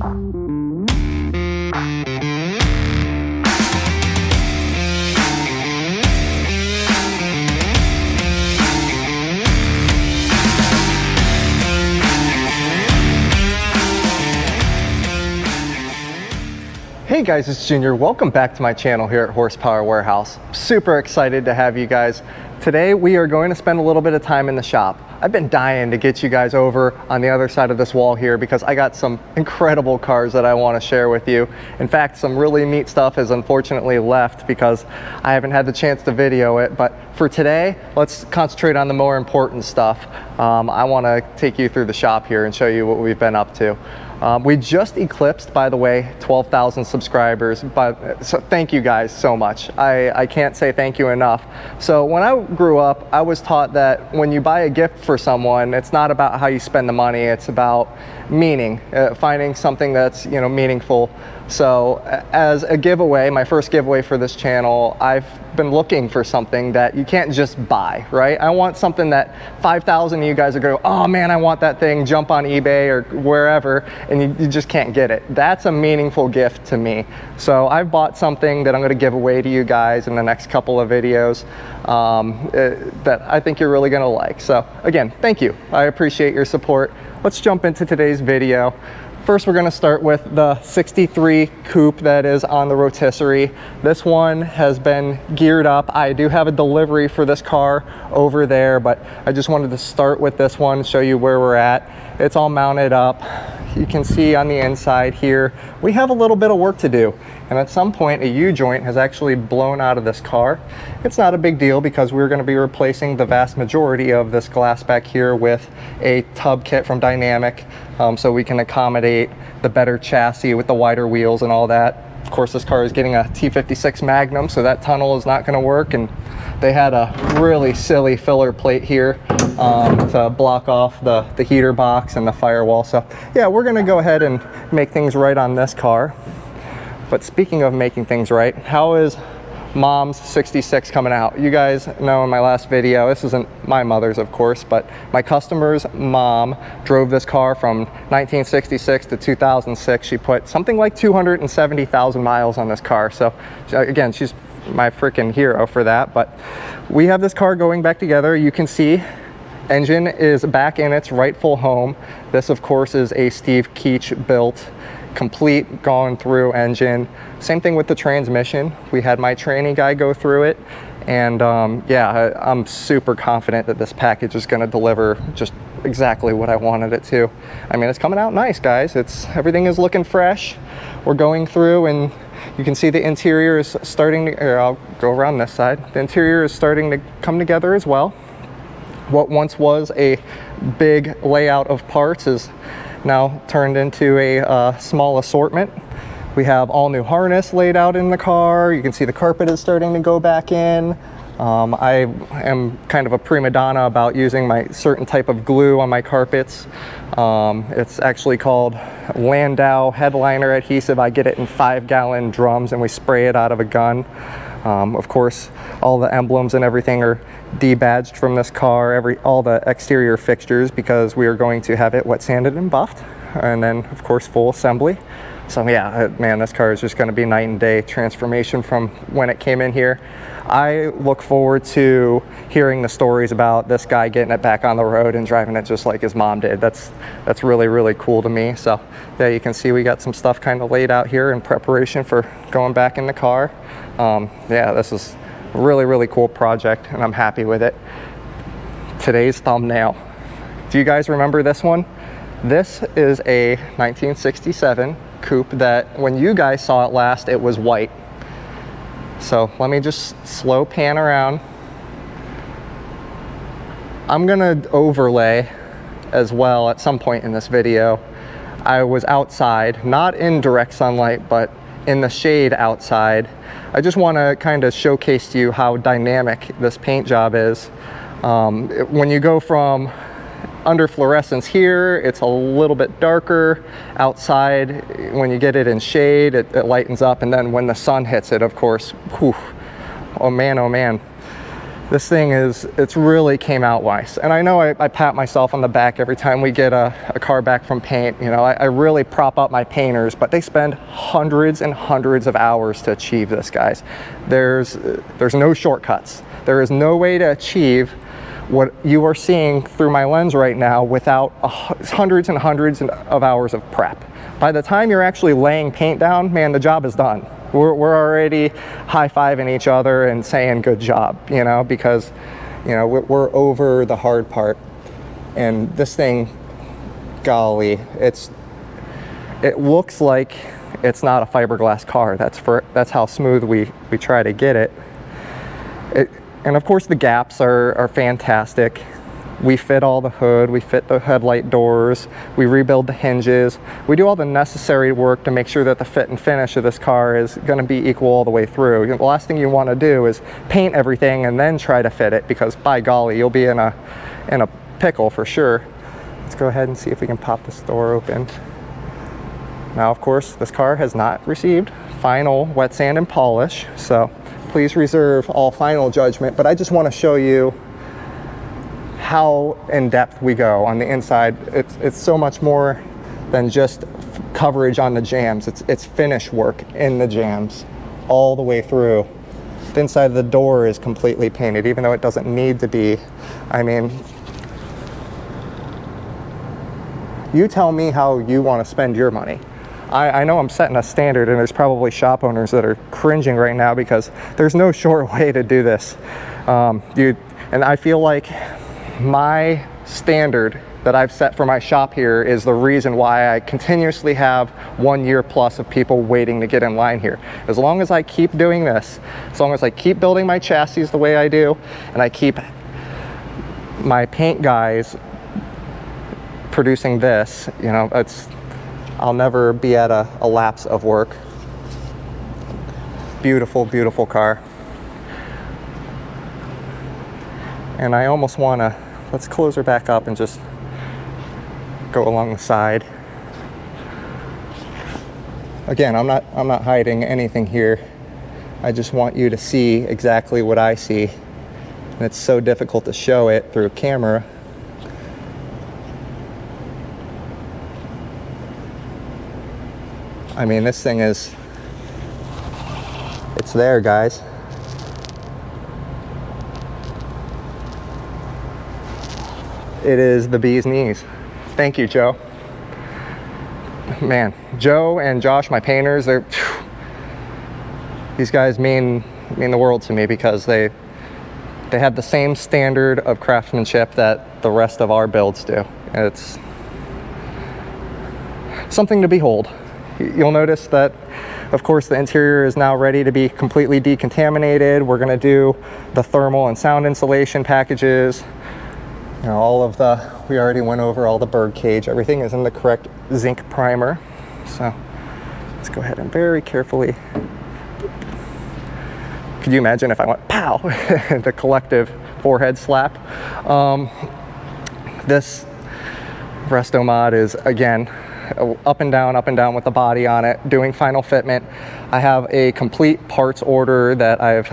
Hey guys, it's Junior. Welcome back to my channel here at Horsepower Warehouse. Super excited to have you guys. Today we are going to spend a little bit of time in the shop. I've been dying to get you guys over on the other side of this wall here because I got some incredible cars that I want to share with you. In fact, some really neat stuff has unfortunately left because I haven't had the chance to video it. But for today, let's concentrate on the more important stuff. I want to take you through the shop here and show you what we've been up to. We just eclipsed, by the way, 12,000 subscribers, so thank you guys so much. I can't say thank you enough. So when I grew up, I was taught that when you buy a gift for someone, it's not about how you spend the money, it's about meaning, finding something that's, you know, meaningful. So as a giveaway, my first giveaway for this channel, I've been looking for something that you can't just buy, right? I want something that 5,000 of you guys are going to go, oh man, I want that thing, jump on eBay or wherever, and you just can't get it. That's a meaningful gift to me. So I've bought something that I'm going to give away to you guys in the next couple of videos that I think you're really going to like. So again, thank you. I appreciate your support. Let's jump into today's video. First, we're going to start with the 63 coupe that is on the rotisserie. This one has been geared up. I do have a delivery for this car over there, but I just wanted to start with this one, show you where we're at. It's all mounted up. You can see on the inside here, we have a little bit of work to do. And at some point, a U-joint has actually blown out of this car. It's not a big deal because we're going to be replacing the vast majority of this glass back here with a tub kit from Dynamic, so we can accommodate the better chassis with the wider wheels and all that. Of course, this car is getting a T56 Magnum, so that tunnel is not going to work. And they had a really silly filler plate here to block off the heater box and the firewall. So yeah, we're going to go ahead and make things right on this car. But speaking of making things right, how is Mom's 66 coming out? You guys know in my last video, this isn't my mother's of course, but my customer's mom drove this car from 1966 to 2006. She put something like 270,000 miles on this car. So again, she's my freaking hero for that. But we have this car going back together. You can see engine is back in its rightful home. This of course is a Steve Keach built, complete gone through engine. Same thing with the transmission. We had my tranny guy go through it, and yeah, I'm super confident that this package is going to deliver just exactly what I wanted it to. I mean, it's coming out nice, guys. Everything is looking fresh. We're going through, and you can see the interior is starting to, or I'll go around this side. The interior is starting to come together as well. What once was a big layout of parts is now turned into a small assortment. We have all new harness laid out in the car. You can see the carpet is starting to go back in. I am kind of a prima donna about using my certain type of glue on my carpets. It's actually called Landau headliner adhesive. I get it in 5-gallon drums and we spray it out of a gun. Of course, all the emblems and everything are debadged from this car, all the exterior fixtures, because we are going to have it wet sanded and buffed, and then of course full assembly. So yeah, man, this car is just going to be night and day transformation from when it came in here. I look forward to hearing the stories about this guy getting it back on the road and driving it just like his mom did. That's really, really cool to me. So yeah, you can see we got some stuff kind of laid out here in preparation for going back in the car. Yeah, this is a really, really cool project, and I'm happy with it. Today's thumbnail. Do you guys remember this one? This is a 1967 coupe that when you guys saw it last, it was white. So let me just slow pan around. I'm gonna overlay as well at some point in this video. I was outside, not in direct sunlight, but in the shade outside. I just want to kind of showcase to you how dynamic this paint job is. When you go from under fluorescence here, it's a little bit darker. Outside, when you get it in shade, it lightens up, and then when the sun hits it, of course, whew, oh man, This thing it's really came out nice. And I know I pat myself on the back every time we get a car back from paint. You know, I really prop up my painters, but they spend hundreds and hundreds of hours to achieve this, guys. There's no shortcuts. There is no way to achieve what you are seeing through my lens right now without hundreds and hundreds of hours of prep. By the time you're actually laying paint down, man, the job is done. We're already high-fiving each other and saying good job, you know, because, you know, we're over the hard part. And this thing, golly, it looks like it's not a fiberglass car. That's how smooth we try to get it. And of course the gaps are fantastic. We fit all the hood, we fit the headlight doors, we rebuild the hinges. We do all the necessary work to make sure that the fit and finish of this car is going to be equal all the way through. You know, the last thing you want to do is paint everything and then try to fit it, because by golly, you'll be in a pickle for sure. Let's go ahead and see if we can pop this door open. Now, of course, this car has not received final wet sand and polish, so please reserve all final judgment, but I just want to show you how in depth we go on the inside. It's so much more than just coverage on the jams. It's finish work in the jams all the way through. The inside of the door is completely painted, even though it doesn't need to be. I mean, you tell me how you want to spend your money. I know I'm setting a standard, and there's probably shop owners that are cringing right now because there's no short way to do this. And I feel like my standard that I've set for my shop here is the reason why I continuously have 1 year plus of people waiting to get in line here. As long as I keep doing this, as long as I keep building my chassis the way I do, and I keep my paint guys producing this, you know, I'll never be at a lapse of work. Beautiful, beautiful car. And I almost want to, let's close her back up and just go along the side. Again, I'm not hiding anything here. I just want you to see exactly what I see. And it's so difficult to show it through a camera. I mean, this thing it's there, guys. It is the bee's knees. Thank you, Joe. Man, Joe and Josh, my painters, these guys mean the world to me, because they have the same standard of craftsmanship that the rest of our builds do. And it's something to behold. You'll notice that, of course, the interior is now ready to be completely decontaminated. We're going to do the thermal and sound insulation packages. You know, we already went over all the bird cage. Everything is in the correct zinc primer. So let's go ahead and very carefully. Could you imagine if I went pow, the collective forehead slap? This Restomod is, again, up and down with the body on it, doing final fitment. I have a complete parts order that I've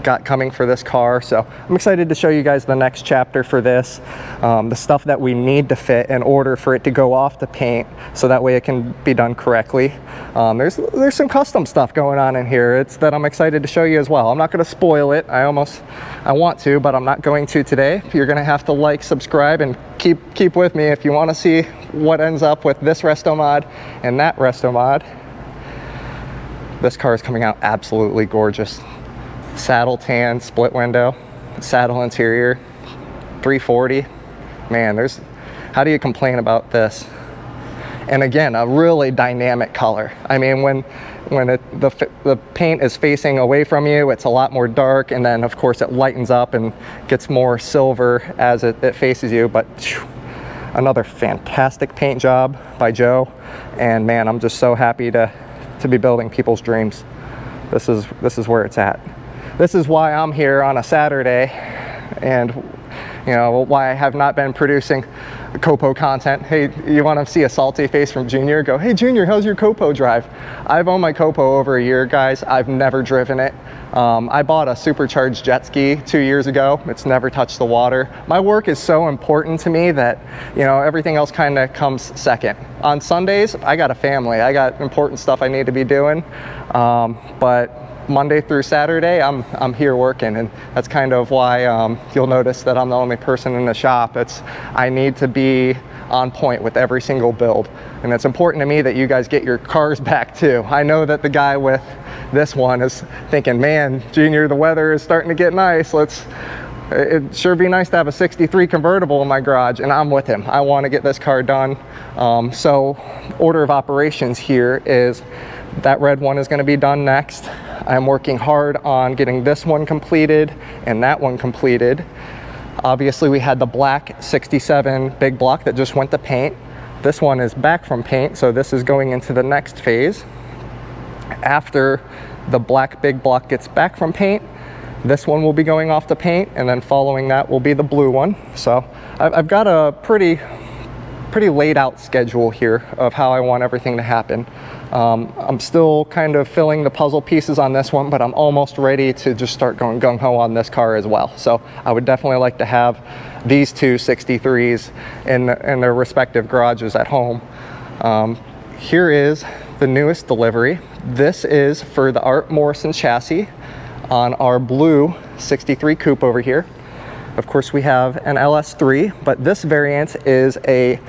got coming for this car, so I'm excited to show you guys the next chapter for this, the stuff that we need to fit in order for it to go off the paint, so that way it can be done correctly. There's some custom stuff going on in here that I'm excited to show you as well. I'm not going to spoil it. I want to, but I'm not going to today. You're going to have to like, subscribe, and keep with me if you want to see what ends up with this Restomod and that Restomod. This car is coming out absolutely gorgeous. Saddle tan, split window, saddle interior, 340. Man, how do you complain about this? And again, a really dynamic color. I mean, when the paint is facing away from you, it's a lot more dark, and then of course it lightens up and gets more silver as it faces you. But another fantastic paint job by Joe, and man, I'm just so happy to be building people's dreams. This is where it's at. This is why I'm here on a Saturday, and you know, why I have not been producing Copo content. Hey, you want to see a salty face from Junior? Go, hey Junior, how's your Copo drive? I've owned my Copo over a year, guys. I've never driven it. I bought a supercharged jet ski 2 years ago. It's never touched the water. My work is so important to me that, you know, everything else kind of comes second. On Sundays, I got a family. I got important stuff I need to be doing. But Monday through Saturday, I'm here working, and that's kind of why you'll notice that I'm the only person in the shop. I need to be on point with every single build, and it's important to me that you guys get your cars back too. I know that the guy with this one is thinking, man, Junior, the weather is starting to get nice. It'd sure be nice to have a 63 convertible in my garage, and I'm with him. I want to get this car done. So order of operations here is that red one is going to be done next. I'm working hard on getting this one completed and that one completed. Obviously, we had the black 67 big block that just went to paint. This one is back from paint, so this is going into the next phase. After the black big block gets back from paint, this one will be going off to paint, and then following that will be the blue one. So I've got a pretty laid out schedule here of how I want everything to happen. I'm still kind of filling the puzzle pieces on this one, but I'm almost ready to just start going gung-ho on this car as well. So I would definitely like to have these two 63s in their respective garages at home. Here is the newest delivery. This is for the Art Morrison chassis on our blue 63 coupe over here. Of course, we have an LS3, but this variant is a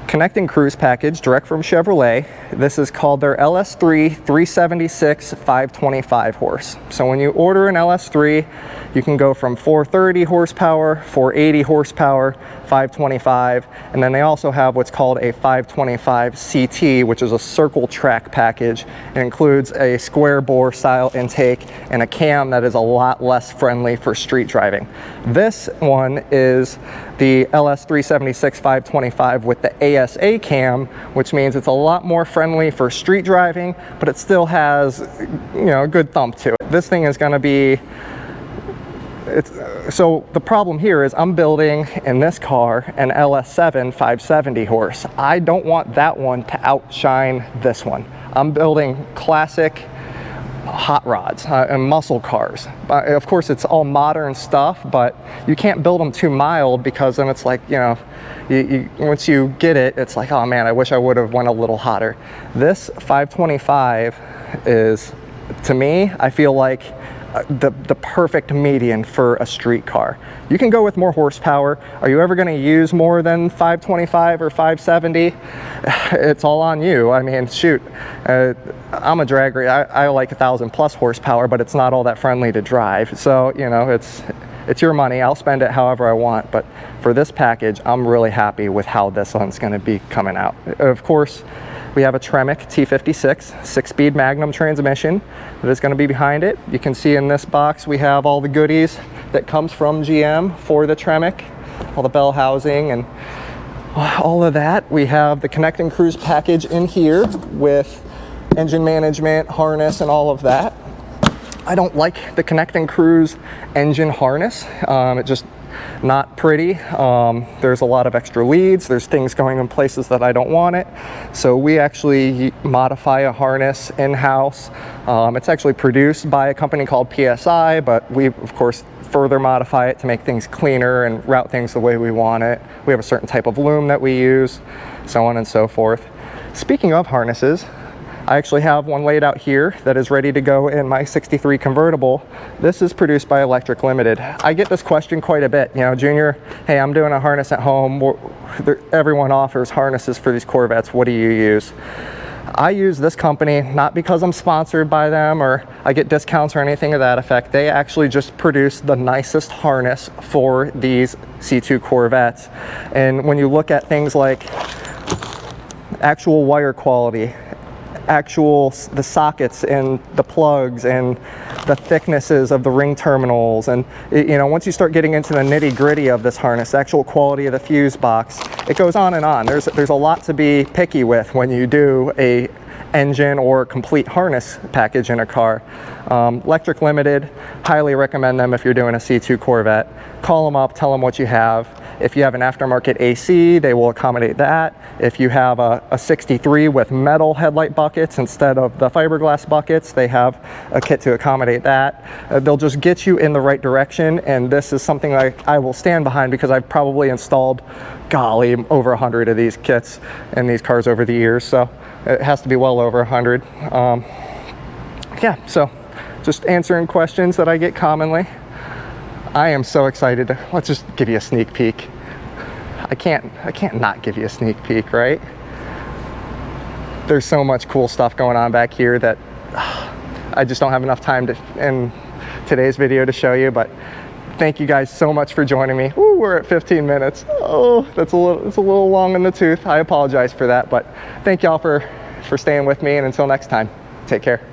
connecting cruise package direct from Chevrolet. This is called their LS3 376 525 horse. So when you order an LS3, you can go from 430 horsepower, 480 horsepower, 525, and then they also have what's called a 525 CT, which is a circle track package. It includes a square bore style intake and a cam that is a lot less friendly for street driving. This one is the LS 376 525 with the ASA cam, which means it's a lot more friendly for street driving, but it still has, you know, a good thump to it. This thing is going to be, so the problem here is I'm building in this car an LS7 570 horse. I don't want that one to outshine this one. I'm building classic hot rods and muscle cars. Of course, it's all modern stuff, but you can't build them too mild, because then it's like, you know, once you get it, it's like, oh man, I wish I would have went a little hotter. This 525 is, to me, I feel like the perfect median for a street car. You can go with more horsepower. Are you ever going to use more than 525 or 570? It's all on you. I mean, shoot, I'm a drag race. I like 1,000+ horsepower, but it's not all that friendly to drive. So, you know, it's your money. I'll spend it however I want. But for this package, I'm really happy with how this one's going to be coming out. Of course, we have a Tremec T56 6-speed Magnum transmission that is going to be behind it. You can see in this box we have all the goodies that comes from GM for the Tremec, all the bell housing and all of that. We have the Connect & Cruise package in here with engine management, harness, and all of that. I don't like the Connect & Cruise engine harness. It just not pretty. There's a lot of extra leads. There's things going in places that I don't want it. So we actually modify a harness in-house. It's actually produced by a company called PSI, but we, of course, further modify it to make things cleaner and route things the way we want it. We have a certain type of loom that we use, so on and so forth. Speaking of harnesses, I actually have one laid out here that is ready to go in my 63 convertible. This is produced by Electric Limited. I get this question quite a bit. You know, Junior, hey, I'm doing a harness at home. Everyone offers harnesses for these Corvettes. What do you use? I use this company not because I'm sponsored by them or I get discounts or anything of that effect. They actually just produce the nicest harness for these C2 Corvettes. And when you look at things like actual wire quality, the sockets and the plugs and the thicknesses of the ring terminals, and you know, once you start getting into the nitty-gritty of this harness, the actual quality of the fuse box, it goes on and on. There's a lot to be picky with when you do a engine or complete harness package in a car. Electric Limited, highly recommend them if you're doing a C2 Corvette. Call them up, tell them what you have. If you have an aftermarket AC, they will accommodate that. If you have a 63 with metal headlight buckets instead of the fiberglass buckets, they have a kit to accommodate that. They'll just get you in the right direction, and this is something like I will stand behind because I've probably installed, golly, over 100 of these kits in these cars over the years, so it has to be well over 100. Yeah, so just answering questions that I get commonly. I am so excited to, let's just give you a sneak peek. I can't not give you a sneak peek, right? There's so much cool stuff going on back here that I just don't have enough time to in today's video to show you, but thank you guys so much for joining me. Ooh, we're at 15 minutes. Oh, it's a little long in the tooth. I apologize for that, but thank y'all for staying with me, and until next time, take care.